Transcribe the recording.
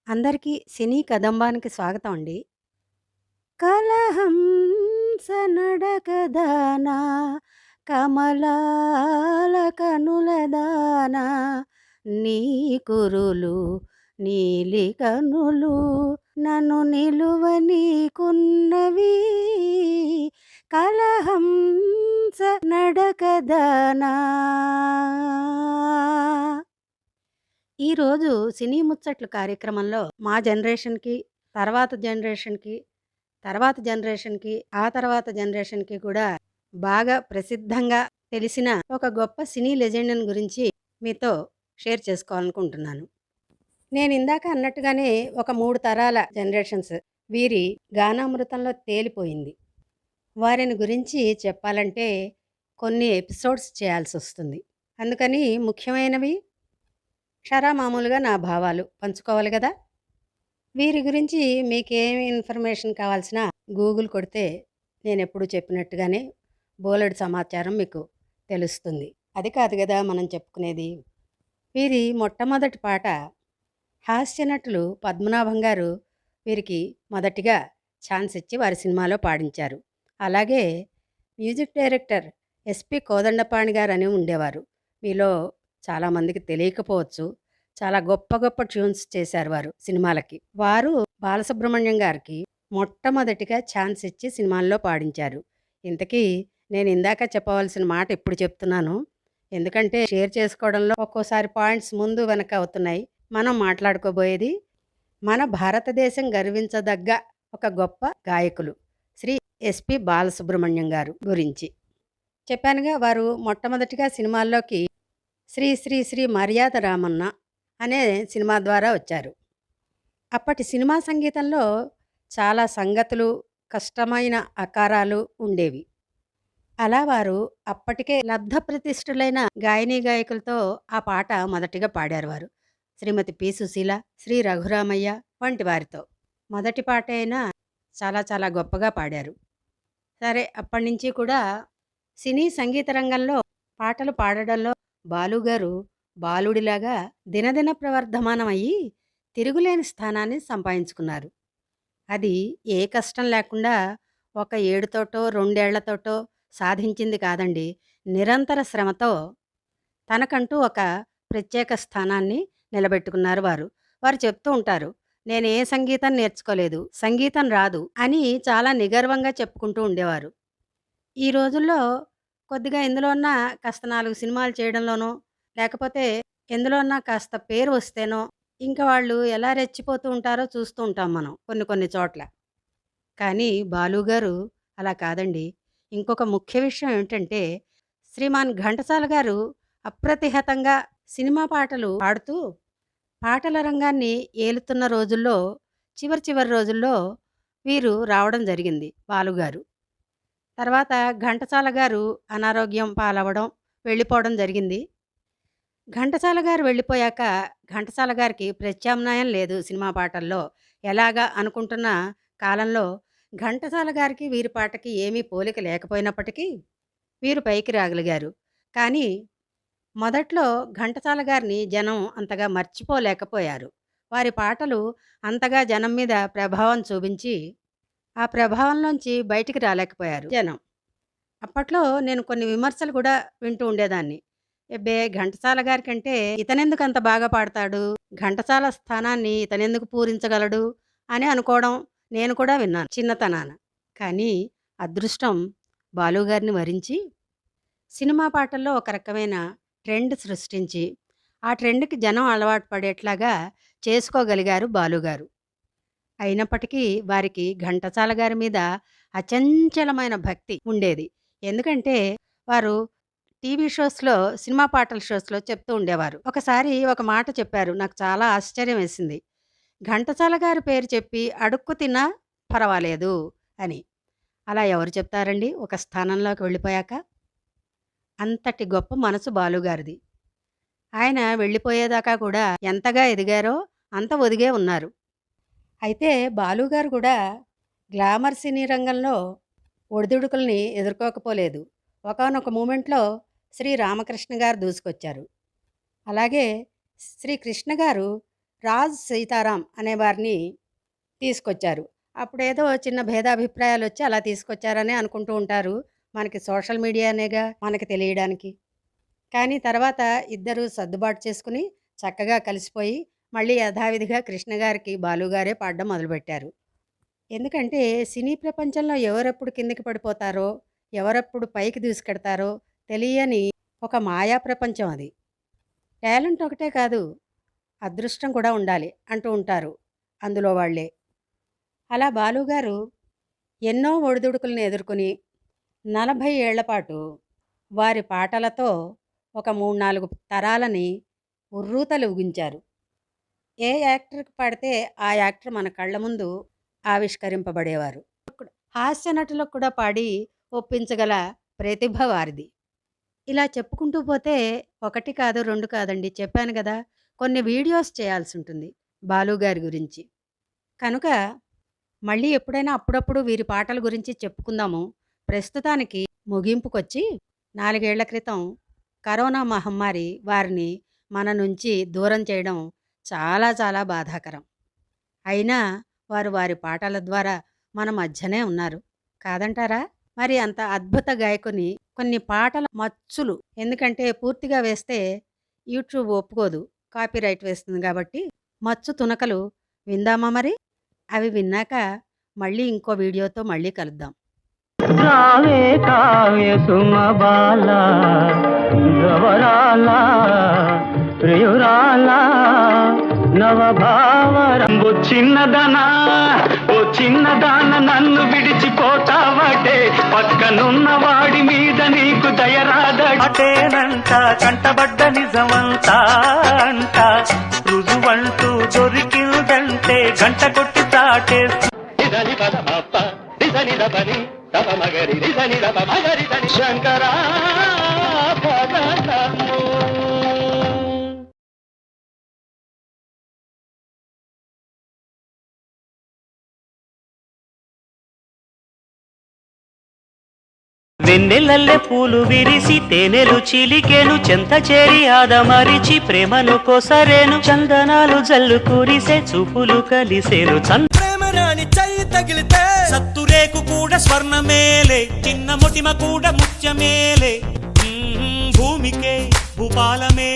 అందరికీ సినీ కదంబానికి స్వాగతం అండి. కలహంస నడకదానా కమలాల కనులదానా నీ కురులు నీలి కనులు నన్ను నిలువనీకున్నవి కలహంస నడకదానా. ఈరోజు సినీ ముచ్చట్లు కార్యక్రమంలో మా జనరేషన్‌కి, తర్వాత జనరేషన్‌కి, తర్వాత జనరేషన్‌కి, ఆ తర్వాత జనరేషన్‌కి కూడా బాగా ప్రసిద్ధంగా తెలిసిన ఒక గొప్ప సినీ లెజెండ్‌ని గురించి మీతో షేర్ చేసుకోవాలనుకుంటున్నాను. నేనిందాక అన్నట్టుగానే ఒక 3 తరాల జనరేషన్స్ వీరి గానామృతంలో తేలిపోయింది. వారిని గురించి చెప్పాలంటే కొన్ని ఎపిసోడ్స్ చేయాల్సొస్తుంది. అందుకని ముఖ్యమైనవి మామూలుగా నా భావాలు పంచుకోవాలి గదా! వీరి గురించి మీకేమి ఇన్ఫర్మేషన్ కావాల్సినా గూగుల్ కొడితే నేనెప్పుడు చెప్పినట్టుగానే బోలెడు సమాచారం మీకు తెలుస్తుంది. అది కాదు గదా మనం చెప్పుకునేది. వీరి మొట్టమొదటి పాట హాస్య నటులు పద్మనాభం గారు వీరికి మొదటిగా ఛాన్స్ ఇచ్చి వారి సినిమాలో పాడించారు. అలాగే మ్యూజిక్ డైరెక్టర్ ఎస్‌పి కోదండపాణి గారని ఉండేవారు. మీలో చాలామందికి తెలియకపోవచ్చు. చాలా గొప్ప గొప్ప ట్యూన్స్ చేశారు వారు సినిమాలకి. వారు బాలసుబ్రహ్మణ్యం గారికి మొట్టమొదటిగా ఛాన్స్ ఇచ్చి సినిమాల్లో పాడించారు. ఇంతకీ నేను ఇందాక చెప్పవలసిన మాట ఇప్పుడు చెప్తున్నాను. ఎందుకంటే షేర్ చేసుకోవడంలో ఒక్కోసారి పాయింట్స్ ముందు వెనక అవుతున్నాయి. మనం మాట్లాడుకోబోయేది మన భారతదేశం గర్వించదగ్గ ఒక గొప్ప గాయకులు శ్రీ ఎస్‌పి బాలసుబ్రహ్మణ్యం గారు గురించి. చెప్పానుగా వారు మొట్టమొదటిగా సినిమాల్లోకి శ్రీ శ్రీ శ్రీ మర్యాద రామన్న అనే సినిమా ద్వారా వచ్చారు. అప్పటి సినిమా సంగీతంలో చాలా సంగతులు, కష్టమైన ఆకారాలు ఉండేవి. అలా వారు అప్పటికే లబ్ధప్రతిష్ఠులైన గాయనీ గాయకులతో ఆ పాట మొదటిగా పాడారు వారు. శ్రీమతి పి. సుశీల, శ్రీ రఘురామయ్య వంటి వారితో. మొదటి పాటే అయినా చాలా చాలా గొప్పగా పాడారు. సరే అప్పటినుంచి కూడా సినీ సంగీత రంగంలో పాటలు పాడడంలో బాలుగారు బాలుడిలాగా దినదిన ప్రవర్ధమానమయ్యి తిరుగులేని స్థానాన్ని సంపాదించుకున్నారు. అది ఏ కష్టం లేకుండా ఒక ఏడుతోటో 2 ఏళ్లతోటో సాధించింది కాదండి. నిరంతర శ్రమతో తనకంటూ ఒక ప్రత్యేక స్థానాన్ని నిలబెట్టుకున్నారు వారు. వారు చెప్తూ ఉంటారు, నేను ఏ సంగీతం నేర్చుకోలేదు, సంగీతం రాదు అని చాలా నిగర్వంగా చెప్పుకుంటూ ఉండేవారు. ఈ రోజుల్లో కొద్దిగా ఎందులో అన్నా కాస్త 4 సినిమాలు చేయడంలోనో, లేకపోతే ఎందులో అన్నా కాస్త పేరు వస్తేనో, ఇంక వాళ్ళు ఎలా రెచ్చిపోతూ ఉంటారో చూస్తూ ఉంటాం మనం కొన్ని కొన్ని చోట్ల. కానీ బాలుగారు అలా కాదండి. ఇంకొక ముఖ్య విషయం ఏమిటంటే, శ్రీమాన్ ఘంటసాల గారు అప్రతిహతంగా సినిమా పాటలు పాడుతూ, పాటల రంగాన్ని ఏలుతున్న రోజుల్లో, చివరి చివరి రోజుల్లో వీరు రావడం జరిగింది బాలుగారు. తర్వాత ఘంటసాల గారు అనారోగ్యం పాలవ్వడం, వెళ్ళిపోవడం జరిగింది. ఘంటసాల గారు వెళ్ళిపోయాక, ఘంటసాల గారికి ప్రత్యామ్నాయం లేదు సినిమా పాటల్లో. ఎలాగా అనుకుంటున్న కాలంలో ఘంటసాల గారికి, వీరి పాటకి ఏమీ పోలిక లేకపోయినప్పటికీ, వీరు పైకి రాగలిగారు. కానీ, మొదట్లో ఘంటసాల గారిని జనం అంతగా మర్చిపోలేకపోయారు. వారి పాటలు అంతగా జనం మీద ప్రభావం చూపించి, ఆ ప్రభావంలోంచి బయటికి రాలేకపోయారు జనం. అప్పట్లో నేను కొన్ని విమర్శలు కూడా వింటూ ఉండేదాన్ని. ఎబ్బే! ఘంటసాల గారికంటే ఇతనెందుకు అంత బాగా పాడతాడు? ఘంటసాల స్థానాన్ని ఇతనెందుకు పూరించగలడు? అని అనుకోవడం నేను కూడా విన్నాను చిన్నతనాన. కానీ అదృష్టం బాలుగారిని వరించి సినిమా పాటల్లో ఒక రకమైన ట్రెండ్ సృష్టించి, ఆ ట్రెండ్‌కి జనం అలవాటు పడేట్లాగా చేసుకోగలిగారు బాలుగారు. అయినప్పటికీ వారికి ఘంటసాల గారి మీద అచంచలమైన భక్తి ఉండేది. ఎందుకంటే వారు టీవీ షోస్‌లో, సినిమా పాటల షోస్‌లో చెప్తూ ఉండేవారు. ఒకసారి ఒక మాట చెప్పారు. నాకు చాలా ఆశ్చర్యం వేసింది. ఘంటసాల గారి పేరు చెప్పి అడుక్కు తిన్నా పర్వాలేదు అని. అలా ఎవరు చెప్తారండి ఒక స్థానంలోకి వెళ్ళిపోయాక? అంతటి గొప్ప మనసు బాలుగారిది. ఆయన వెళ్ళిపోయేదాకా కూడా ఎంతగా ఎదిగారో అంత ఒదిగే ఉన్నారు. అయితే బాలుగారు కూడా గ్లామర్ సినీ రంగంలో ఒడిదుడుకుల్ని ఎదుర్కోకపోలేదు. ఒకానొక మూమెంట్‌లో శ్రీ రామకృష్ణ గారు దూసుకొచ్చారు. అలాగే శ్రీ కృష్ణ గారు రాజ్ సీతారాం అనే వారిని తీసుకొచ్చారు. అప్పుడేదో చిన్న భేదాభిప్రాయాలు వచ్చి అలా తీసుకొచ్చారని అనుకుంటూ ఉంటారు. మనకి సోషల్ మీడియానేగా మనకి తెలియడానికి. కానీ తర్వాత ఇద్దరు సర్దుబాటు చేసుకుని చక్కగా కలిసిపోయి మళ్ళీ యథావిధిగా కృష్ణ గారికి బాలుగారే పాడడం మొదలుపెట్టారు. ఎందుకంటే సినీ ప్రపంచంలో ఎవరెప్పుడు కిందికి పడిపోతారో, ఎవరెప్పుడు పైకి దూసుకెడతారో తెలియని ఒక మాయా ప్రపంచం అది. టాలెంట్ ఒకటే కాదు, అదృష్టం కూడా ఉండాలి అంటూ ఉంటారు అందులో వాళ్ళే. అలా బాలుగారు ఎన్నో ఒడిదుడుకులను ఎదుర్కొని 40 ఏళ్ల పాటు వారి పాటలతో ఒక 3-4 తరాలని ఉర్రూతలూగించారు. ఏ యాక్టర్కి పాడితే ఆ యాక్టర్ మన కళ్ళ ముందు ఆవిష్కరింపబడేవారు. హాస్య నటులకు కూడా పాడి ఒప్పించగల ప్రతిభ వారిది. ఇలా చెప్పుకుంటూ పోతే ఒకటి కాదు, 2 కాదండి. చెప్పాను కదా, కొన్ని వీడియోస్ చేయాల్సి ఉంటుంది బాలుగారి గురించి. కనుక మళ్ళీ ఎప్పుడైనా అప్పుడప్పుడు వీరి పాటల గురించి చెప్పుకుందాము. ప్రస్తుతానికి ముగింపుకొచ్చి 4 ఏళ్ల క్రితం కరోనా మహమ్మారి వారిని మన నుంచి దూరం చేయడం చాలా చాలా బాధాకరం. అయినా వారు వారి పాటల ద్వారా మన మధ్యనే ఉన్నారు, కాదంటారా? మరి అంత అద్భుత గాయకుని కొన్ని పాటల మచ్చులు, ఎందుకంటే పూర్తిగా వేస్తే యూట్యూబ్ ఒప్పుకోదు, కాపీరైట్ వేస్తుంది కాబట్టి మచ్చు తునకలు విందామా మరి? అవి విన్నాక మళ్ళీ ఇంకో వీడియోతో మళ్ళీ కలుద్దాం. రావే కావ్య సుమబాల గవరాల ప్రియురాల నవభావరంబు చిన్నదనా ఓ చిన్నదాన నన్ను విడిచిపోతావటే పక్కనున్న వాడి మీద నీకు దయరాదటేనంట కంటబడ్డ నిజమంతా అంట రుజువంటూ దొరికిందంటే గంట కొట్టి తాటే శంకరా వెన్నెలల్లె పూలు విరిసి తేనెలు చిలికెను చెంత చేరి ఆదమరిచి ప్రేమను కొసరేను చందనాలు జల్లు కురిసే చూపులు కలిసేను ప్రేమరాని చెయ్యి తగిలితే సత్తురేకు కూడా స్వర్ణమేలే చిన్న మొటిమ కూడా ముత్యమేలే భూమికే భూపాలమే